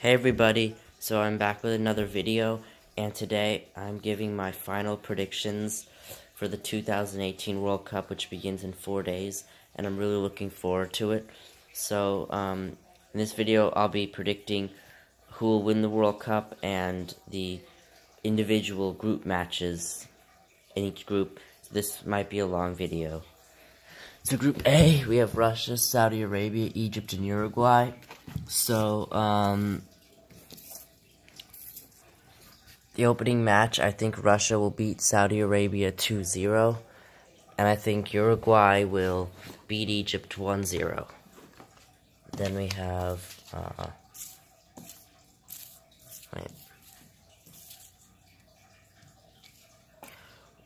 Hey everybody, so I'm back with another video, and today I'm giving my final predictions for the 2018 World Cup, which begins in 4 days, and I'm really looking forward to it. So, in this video I'll be predicting who will win the World Cup and the individual group matches in each group. So this might be a long video. So Group A, we have Russia, Saudi Arabia, Egypt, and Uruguay. So, the opening match, I think Russia will beat Saudi Arabia 2-0, and I think Uruguay will beat Egypt 1-0. Then we have,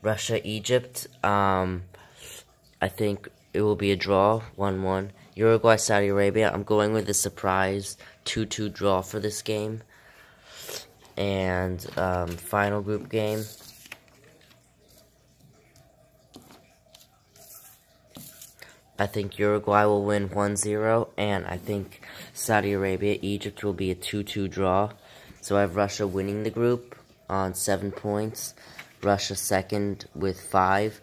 Russia-Egypt. I think it will be a draw, 1-1. Uruguay-Saudi Arabia, I'm going with a surprise 2-2 draw for this game. And final group game, I think Uruguay will win 1-0, and I think Saudi Arabia, Egypt will be a 2-2 draw. So I have Russia winning the group on 7 points, Russia second with 5,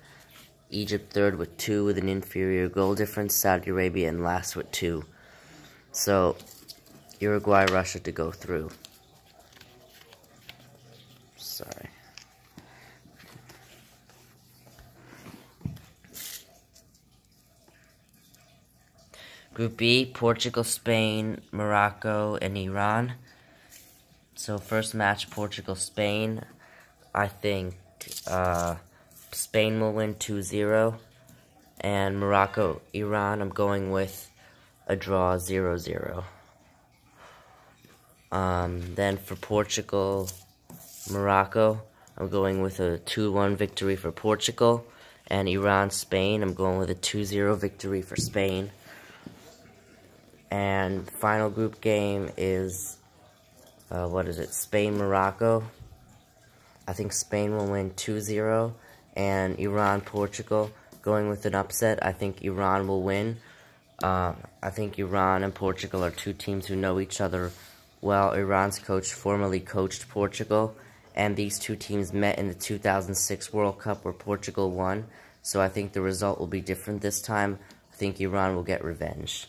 Egypt third with 2 with an inferior goal difference, Saudi Arabia in last with 2. So Uruguay, Russia to go through. Sorry. Group B, Portugal, Spain, Morocco, and Iran. So first match, Portugal, Spain. I think Spain will win 2-0. And Morocco, Iran, I'm going with a draw 0-0. Then for Portugal, Morocco, I'm going with a 2-1 victory for Portugal. And Iran, Spain, I'm going with a 2-0 victory for Spain. And final group game is, Spain, Morocco. I think Spain will win 2-0. And Iran, Portugal, going with an upset. I think Iran will win. I think Iran and Portugal are two teams who know each other well. Iran's coach formerly coached Portugal, and these two teams met in the 2006 World Cup where Portugal won, so I think the result will be different this time. I think Iran will get revenge.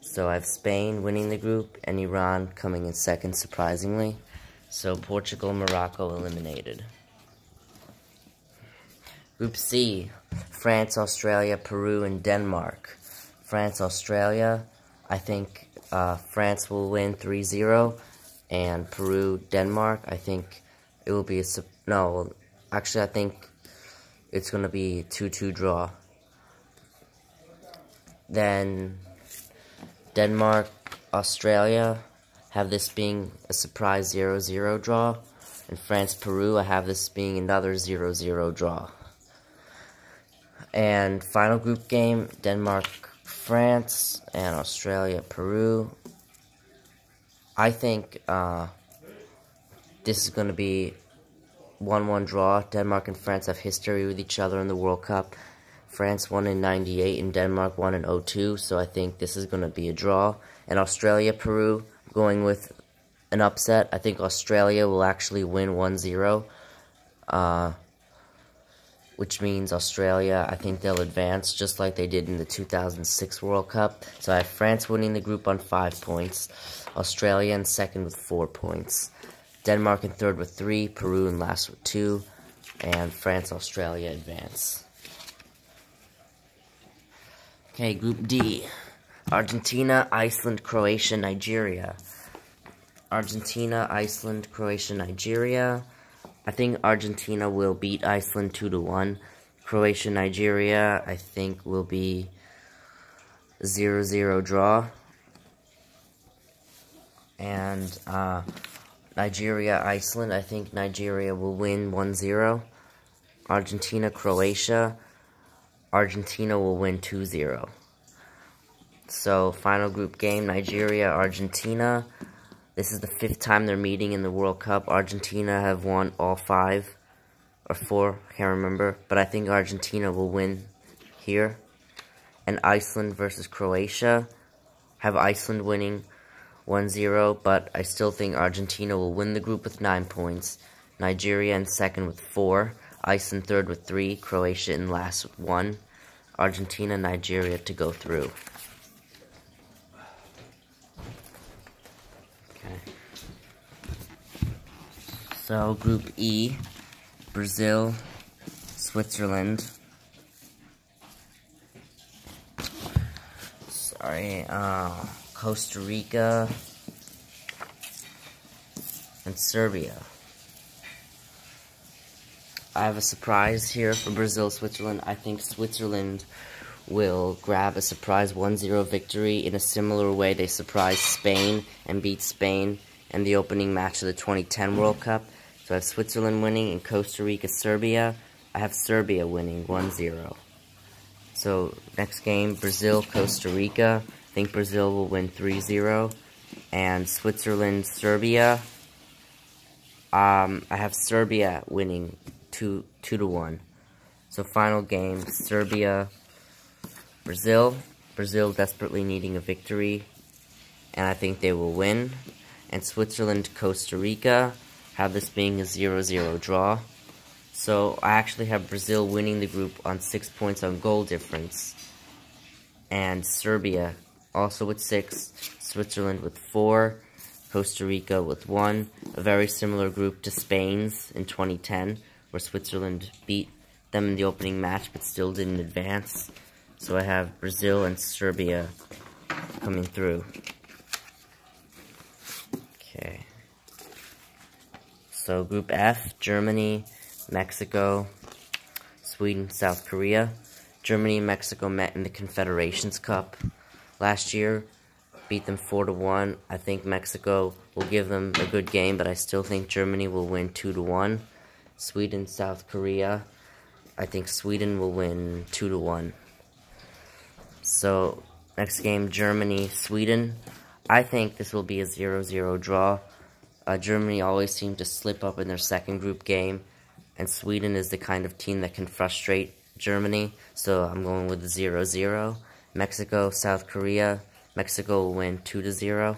So I have Spain winning the group and Iran coming in second, surprisingly. So Portugal, Morocco eliminated. Group C, France, Australia, Peru, and Denmark. France, Australia, I think France will win 3-0, and Peru, Denmark, I think it will be I think it's going to be a 2-2 draw. Then Denmark, Australia, have this being a surprise 0-0 draw. And France, Peru, I have this being another 0-0 draw. And final group game, Denmark, France, and Australia, Peru. I think this is going to be 1-1 draw. Denmark and France have history with each other in the World Cup. France won in '98 and Denmark won in '02, so I think this is going to be a draw. And Australia, Peru, going with an upset. I think Australia will actually win 1-0, which means Australia, I think they'll advance just like they did in the 2006 World Cup. So I have France winning the group on 5 points, Australia in second with 4 points, Denmark in third with 3, Peru in last with 2, and France, Australia advance. Okay, Group D, Argentina, Iceland, Croatia, Nigeria. Argentina, Iceland, Croatia, Nigeria. I think Argentina will beat Iceland 2-1. Croatia, Nigeria, I think will be 0-0 draw. And Nigeria, Iceland, I think Nigeria will win 1-0. Argentina, Croatia, Argentina will win 2-0. So, final group game, Nigeria, Argentina. This is the 5th time they're meeting in the World Cup. Argentina have won all 5, or 4, can't remember. But I think Argentina will win here. And Iceland versus Croatia. Have Iceland winning 1-0, but I still think Argentina will win the group with 9 points. Nigeria in second with 4. Iceland third with 3. Croatia in last with 1. Argentina, Nigeria to go through. Okay. So, Group E, Brazil, Switzerland. Costa Rica, and Serbia. I have a surprise here for Brazil, Switzerland. I think Switzerland will grab a surprise 1-0 victory in a similar way they surprised Spain and beat Spain in the opening match of the 2010 World Cup. So I have Switzerland winning and Costa Rica, Serbia. I have Serbia winning 1-0. So next game, Brazil, Costa Rica. I think Brazil will win 3-0. And Switzerland, Serbia. I have Serbia winning 2-1. So final game, Serbia, Brazil. Brazil desperately needing a victory, and I think they will win. And Switzerland, Costa Rica, have this being a 0-0 draw. So I actually have Brazil winning the group on 6 points on goal difference. And Serbia also with 6, Switzerland with 4, Costa Rica with 1. A very similar group to Spain's in 2010, where Switzerland beat them in the opening match but still didn't advance. So I have Brazil and Serbia coming through. Okay. So Group F, Germany, Mexico, Sweden, South Korea. Germany and Mexico met in the Confederations Cup last year. Beat them 4-1. I think Mexico will give them a good game, but I still think Germany will win 2-1. Sweden, South Korea. I think Sweden will win 2-1. So, next game, Germany, Sweden. I think this will be a 0-0 draw. Germany always seemed to slip up in their second group game, and Sweden is the kind of team that can frustrate Germany, so I'm going with the 0-0. Mexico, South Korea. Mexico will win 2-0.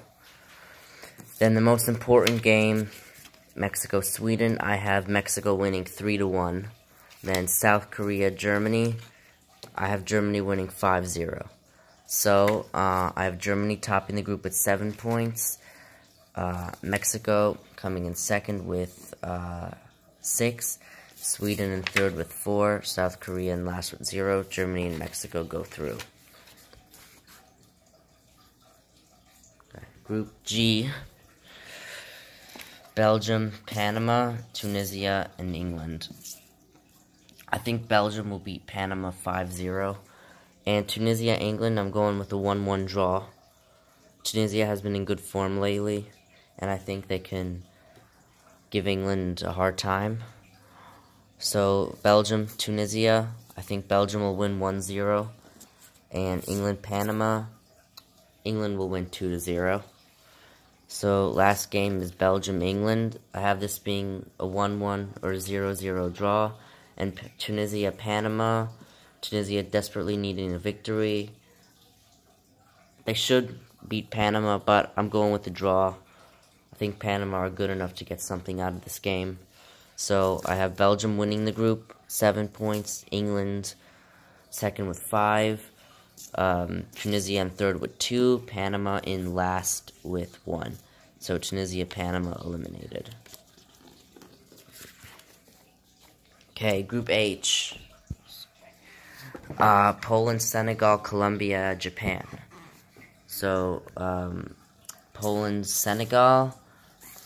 Then the most important game, Mexico, Sweden. I have Mexico winning 3-1. Then South Korea, Germany. I have Germany winning 5-0. So, I have Germany topping the group with 7 points. Mexico coming in second with 6. Sweden in third with 4. South Korea in last with 0. Germany and Mexico go through. Okay. Group G. Belgium, Panama, Tunisia, and England. I think Belgium will beat Panama 5-0. And Tunisia, England, I'm going with a 1-1 draw. Tunisia has been in good form lately, and I think they can give England a hard time. So, Belgium, Tunisia, I think Belgium will win 1-0. And England, Panama, England will win 2-0. So, last game is Belgium, England. I have this being a 1-1 or 0-0 draw. And Tunisia, Panama. Tunisia desperately needing a victory. They should beat Panama, but I'm going with the draw. I think Panama are good enough to get something out of this game. So, I have Belgium winning the group, 7 points. England second with 5. Tunisia in third with 2. Panama in last with 1. So, Tunisia, Panama eliminated. Okay, Group H. Poland, Senegal, Colombia, Japan. So, Poland, Senegal,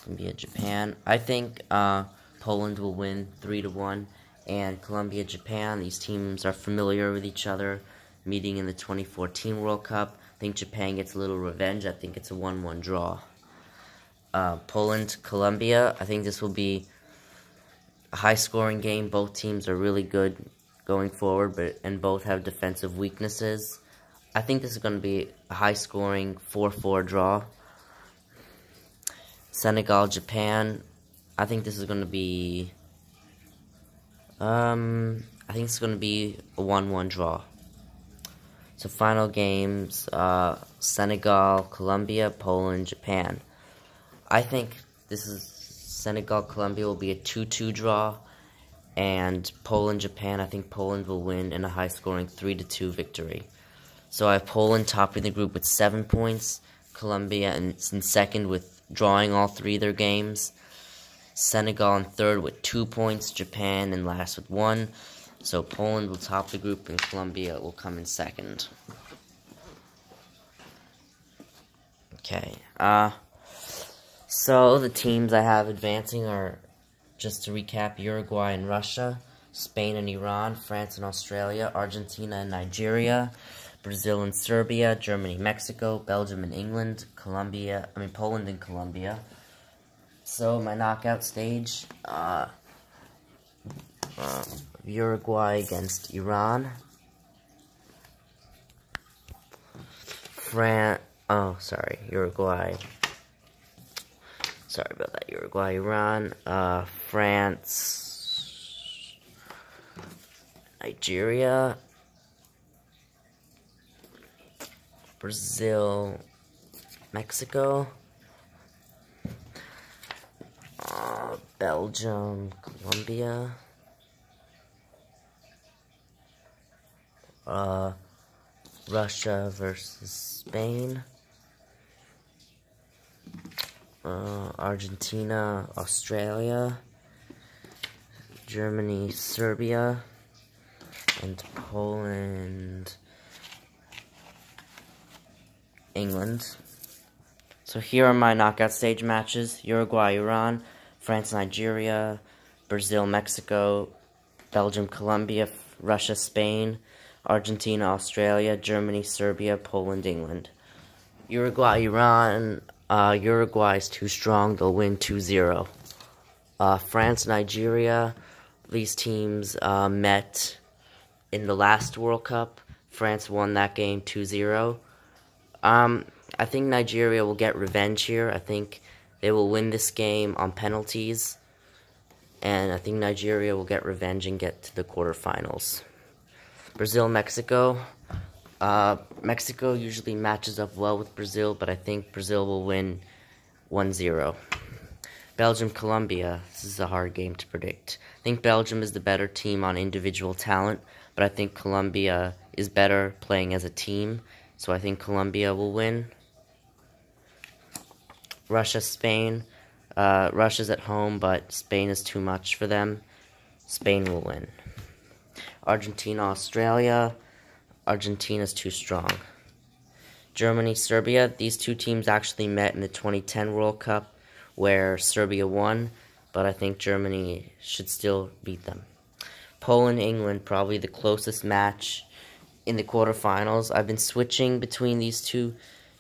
Colombia, Japan. I think Poland will win 3-1, and Colombia, Japan. These teams are familiar with each other, meeting in the 2014 World Cup. I think Japan gets a little revenge. I think it's a 1-1 draw. Poland, Colombia. I think this will be a high-scoring game. Both teams are really good going forward, and both have defensive weaknesses. I think this is going to be a high-scoring 4-4 draw. Senegal, Japan. I think this is going to be I think it's going to be a 1-1 draw. So final games, Senegal, Colombia, Poland, Japan. I think this is Senegal, Colombia will be a 2-2 draw, and Poland, Japan, I think Poland will win in a high-scoring 3-2 victory. So I have Poland topping the group with 7 points, Colombia in second with drawing all 3 of their games, Senegal in third with 2 points, Japan in last with 1. So Poland will top the group and Colombia will come in second. Okay, so the teams I have advancing are, just to recap, Uruguay and Russia, Spain and Iran, France and Australia, Argentina and Nigeria, Brazil and Serbia, Germany, Mexico, Belgium and England, Poland and Colombia. So my knockout stage, Uruguay against Iran, Uruguay. Sorry about that, Uruguay, Iran, France, Nigeria, Brazil, Mexico, Belgium, Colombia, Russia versus Spain, Argentina, Australia, Germany, Serbia, and Poland, England. So here are my knockout stage matches: Uruguay, Iran, France, Nigeria, Brazil, Mexico, Belgium, Colombia, Russia, Spain, Argentina, Australia, Germany, Serbia, Poland, England. Uruguay, Iran, Uruguay is too strong, they'll win 2-0. France, Nigeria, these teams met in the last World Cup. France won that game 2-0. I think Nigeria will get revenge here. I think they will win this game on penalties. And I think Nigeria will get revenge and get to the quarterfinals. Brazil, Mexico. Mexico usually matches up well with Brazil, but I think Brazil will win 1-0. Belgium, Colombia. This is a hard game to predict. I think Belgium is the better team on individual talent, but I think Colombia is better playing as a team, so I think Colombia will win. Russia, Spain. Russia's at home, but Spain is too much for them. Spain will win. Argentina, Australia. Argentina's too strong. Germany, Serbia. These two teams actually met in the 2010 World Cup, where Serbia won, but I think Germany should still beat them. Poland, England, probably the closest match in the quarterfinals. I've been switching between these two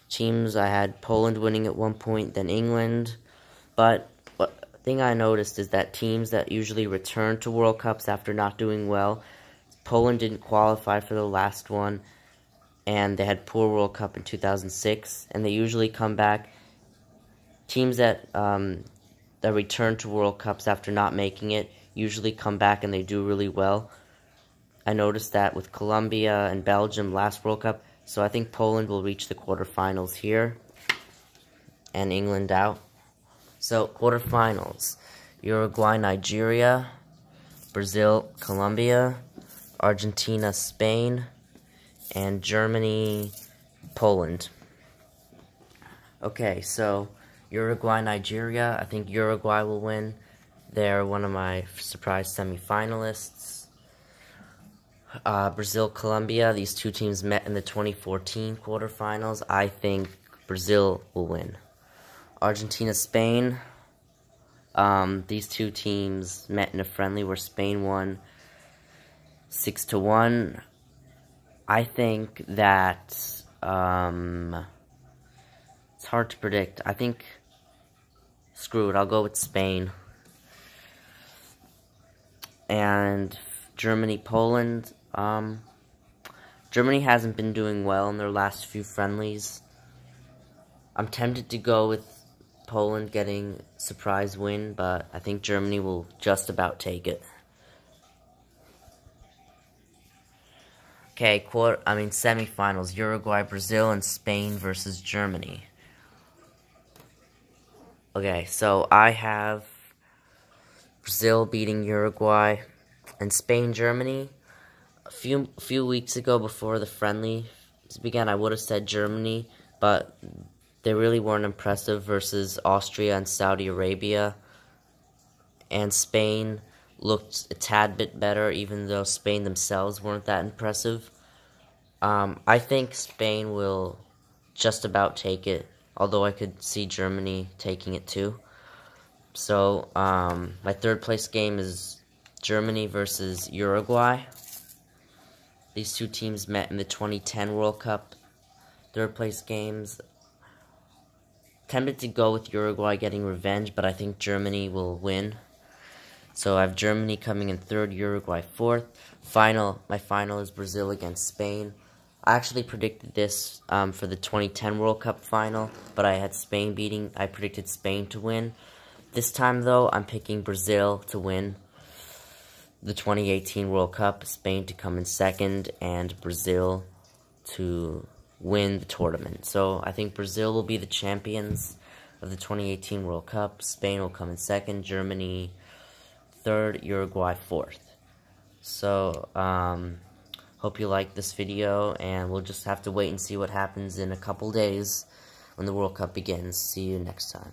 teams. I had Poland winning at one point, then England. But the thing I noticed is that teams that usually return to World Cups after not doing well, Poland didn't qualify for the last one, and they had poor World Cup in 2006, and they usually come back. Teams that return to World Cups after not making it usually come back and they do really well. I noticed that with Colombia and Belgium last World Cup, so I think Poland will reach the quarterfinals here, and England out. So, quarterfinals: Uruguay, Nigeria, Brazil, Colombia, Argentina, Spain, and Germany, Poland. Okay, so Uruguay, Nigeria. I think Uruguay will win. They're one of my surprise semifinalists. Brazil, Colombia. These two teams met in the 2014 quarterfinals. I think Brazil will win. Argentina, Spain. These two teams met in a friendly where Spain won 6-1. I think that it's hard to predict. I think, screw it, I'll go with Spain. And Germany, Poland. Germany hasn't been doing well in their last few friendlies. I'm tempted to go with Poland getting a surprise win, but I think Germany will just about take it. Okay, semifinals, Uruguay, Brazil, and Spain versus Germany. Okay, so I have Brazil beating Uruguay and Spain, Germany. A few weeks ago, before the friendly began, I would have said Germany, but they really weren't impressive versus Austria and Saudi Arabia. And Spain looked a tad bit better, even though Spain themselves weren't that impressive. I think Spain will just about take it, although I could see Germany taking it too. So, my third place game is Germany versus Uruguay. These two teams met in the 2010 World Cup third place games. Tempted to go with Uruguay getting revenge, but I think Germany will win. So I have Germany coming in third, Uruguay fourth. My final is Brazil against Spain. I actually predicted this for the 2010 World Cup final, but I predicted Spain to win. This time, though, I'm picking Brazil to win the 2018 World Cup, Spain to come in second, and Brazil to win the tournament. So I think Brazil will be the champions of the 2018 World Cup. Spain will come in second, Germany third, Uruguay fourth. So, hope you liked this video, and we'll just have to wait and see what happens in a couple days when the World Cup begins. See you next time.